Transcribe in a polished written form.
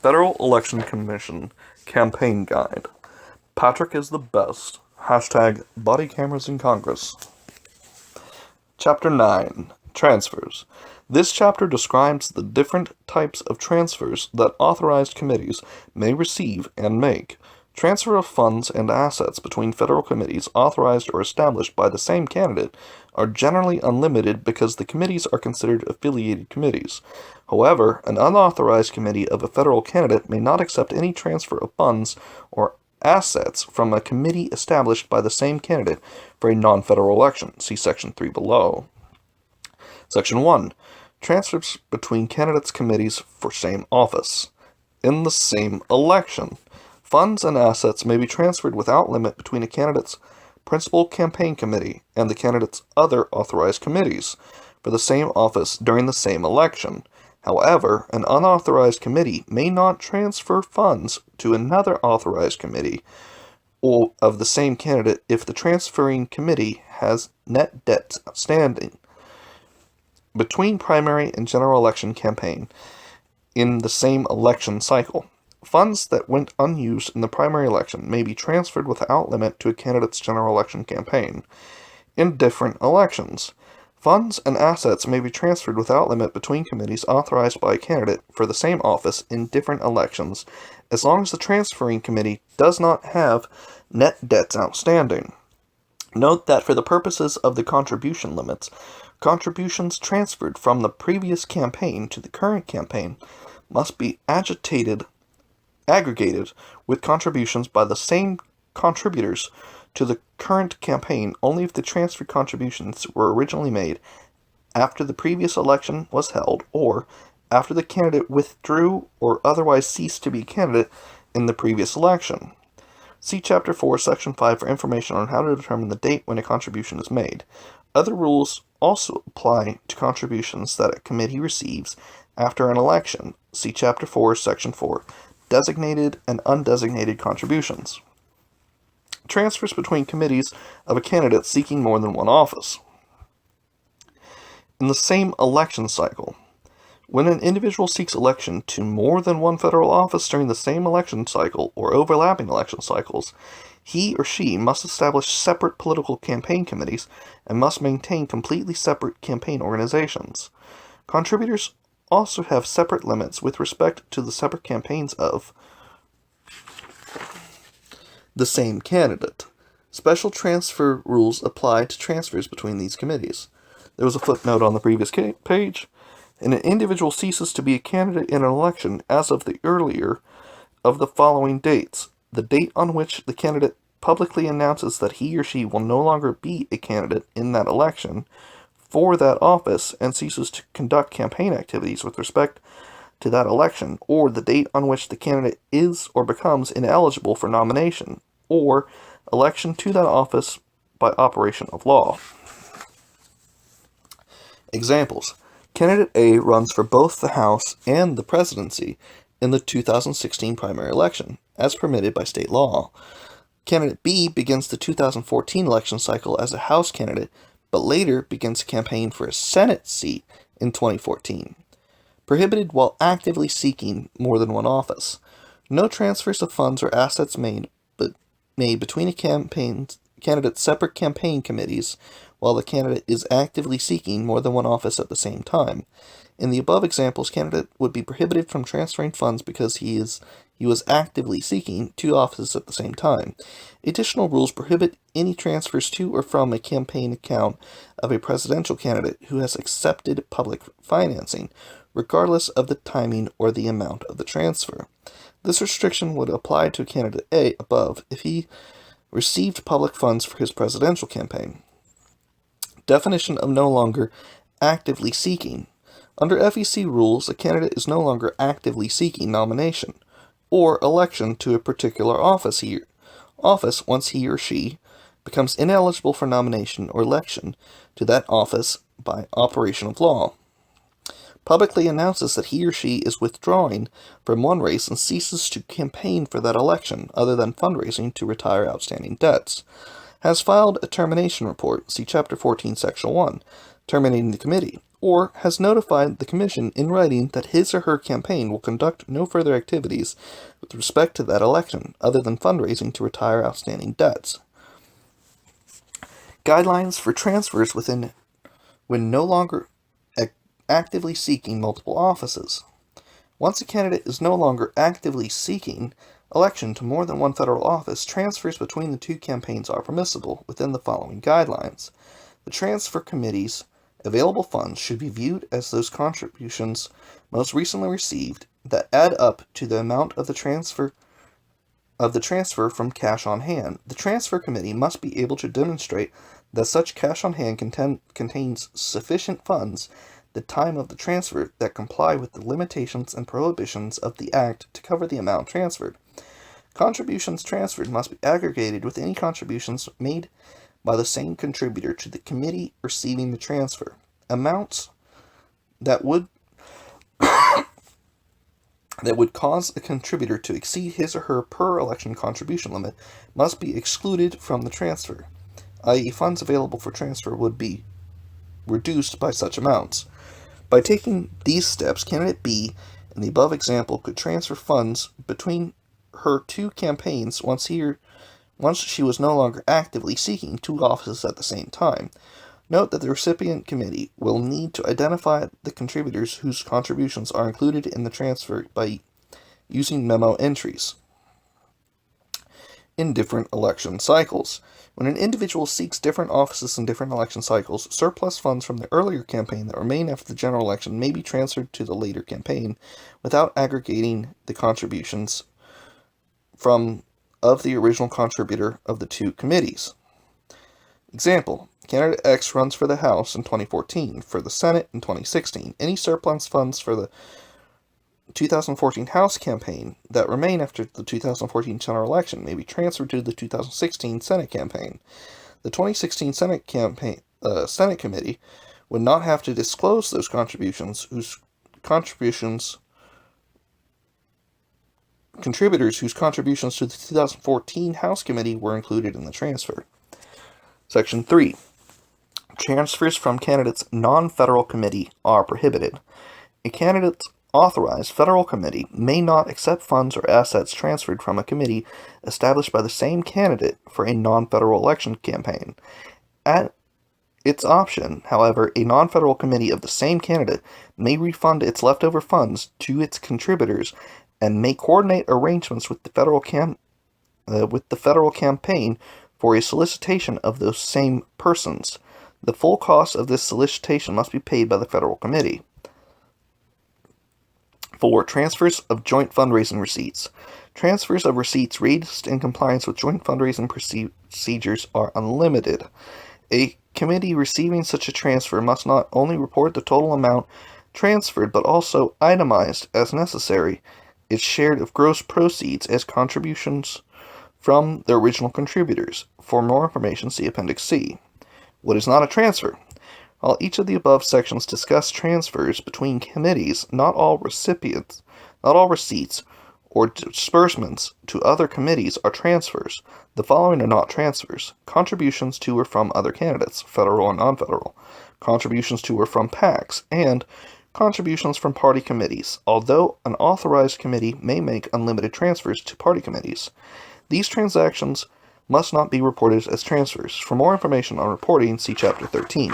Federal Election Commission Campaign Guide. Patrick is the best. Hashtag body cameras in Congress. Chapter 9. Transfers. This chapter describes the different types of transfers that authorized committees may receive and make. Transfer of funds and assets between federal committees authorized or established by the same candidate are generally unlimited because the committees are considered affiliated committees. However, an unauthorized committee of a federal candidate may not accept any transfer of funds or assets from a committee established by the same candidate for a non-federal election. See Section 3 below. Section 1. Transfers between candidates' committees for same office. In the same election, funds and assets may be transferred without limit between a candidate's principal campaign committee and the candidate's other authorized committees for the same office during the same election. However, an unauthorized committee may not transfer funds to another authorized committee or of the same candidate if the transferring committee has net debts outstanding. Between primary and general election campaign in the same election cycle, funds that went unused in the primary election may be transferred without limit to a candidate's general election campaign. In different elections, funds and assets may be transferred without limit between committees authorized by a candidate for the same office in different elections, as long as the transferring committee does not have net debts outstanding. Note that for the purposes of the contribution limits, contributions transferred from the previous campaign to the current campaign must be aggregated with contributions by the same contributors to the current campaign only if the transfer contributions were originally made after the previous election was held or after the candidate withdrew or otherwise ceased to be a candidate in the previous election. See Chapter 4, Section 5 for information on how to determine the date when a contribution is made. Other rules also apply to contributions that a committee receives after an election. See Chapter 4, Section 4, Designated and Undesignated Contributions. Transfers between committees of a candidate seeking more than one office. In the same election cycle, when an individual seeks election to more than one federal office during the same election cycle or overlapping election cycles, he or she must establish separate political campaign committees and must maintain completely separate campaign organizations. Contributors also have separate limits with respect to the separate campaigns of the same candidate. Special transfer rules apply to transfers between these committees. There was a footnote on the previous page. And an individual ceases to be a candidate in an election as of the earlier of the following dates: the date on which the candidate publicly announces that he or she will no longer be a candidate in that election for that office and ceases to conduct campaign activities with respect to that election, or the date on which the candidate is or becomes ineligible for nomination or election to that office by operation of law. Examples. Candidate A runs for both the House and the presidency in the 2016 primary election, as permitted by state law. Candidate B begins the 2014 election cycle as a House candidate, but later begins to campaign for a Senate seat in 2014. Prohibited while actively seeking more than one office. No transfers of funds or assets made between a candidate's separate campaign committees while the candidate is actively seeking more than one office at the same time. In the above examples, candidate would be prohibited from transferring funds because he was actively seeking two offices at the same time. Additional rules prohibit any transfers to or from a campaign account of a presidential candidate who has accepted public financing, regardless of the timing or the amount of the transfer. This restriction would apply to candidate A above if he received public funds for his presidential campaign. Definition of no longer actively seeking. Under FEC rules, a candidate is no longer actively seeking nomination or election to a particular office once he or she becomes ineligible for nomination or election to that office by operation of law. Publicly announces that he or she is withdrawing from one race and ceases to campaign for that election other than fundraising to retire outstanding debts. Has filed a termination report, see Chapter 14, Section 1, terminating the committee, or has notified the Commission in writing that his or her campaign will conduct no further activities with respect to that election, other than fundraising to retire outstanding debts. Guidelines for transfers when no longer actively seeking multiple offices. Once a candidate is no longer actively seeking election to more than one federal office, transfers between the two campaigns are permissible within the following guidelines. The transfer committee's available funds should be viewed as those contributions most recently received that add up to the amount of the transfer from cash on hand. The transfer committee must be able to demonstrate that such cash on hand contains sufficient funds at the time of the transfer that comply with the limitations and prohibitions of the Act to cover the amount transferred. Contributions transferred must be aggregated with any contributions made by the same contributor to the committee receiving the transfer. Amounts that would cause a contributor to exceed his or her per election contribution limit must be excluded from the transfer, i.e., funds available for transfer would be reduced by such amounts. By taking these steps, candidate B in the above example could transfer funds between her two campaigns once she was no longer actively seeking two offices at the same time. Note that the recipient committee will need to identify the contributors whose contributions are included in the transfer by using memo entries. In different election cycles. When an individual seeks different offices in different election cycles, surplus funds from the earlier campaign that remain after the general election may be transferred to the later campaign without aggregating the contributions of the original contributor of the two committees. Example, candidate X runs for the House in 2014, for the Senate in 2016. Any surplus funds for the 2014 House campaign that remain after the 2014 general election may be transferred to the 2016 Senate campaign. The 2016 Senate committee would not have to disclose those contributors whose contributions to the 2014 House committee were included in the transfer. Section 3. Transfers from candidates' non-federal committee are prohibited. A candidate's authorized federal committee may not accept funds or assets transferred from a committee established by the same candidate for a non-federal election campaign. At its option, however, a non-federal committee of the same candidate may refund its leftover funds to its contributors and may coordinate arrangements with the federal campaign for a solicitation of those same persons. The full cost of this solicitation must be paid by the federal committee. 4. Transfers of joint fundraising receipts. Transfers of receipts raised in compliance with joint fundraising procedures are unlimited. A committee receiving such a transfer must not only report the total amount transferred, but also itemized as necessary its share of gross proceeds as contributions from the original contributors. For more information, see Appendix C. What is not a transfer? While each of the above sections discuss transfers between committees, not all receipts or disbursements to other committees are transfers. The following are not transfers: contributions to or from other candidates, federal and non-federal, contributions to or from PACs, and contributions from party committees, although an authorized committee may make unlimited transfers to party committees. These transactions must not be reported as transfers. For more information on reporting, see Chapter 13.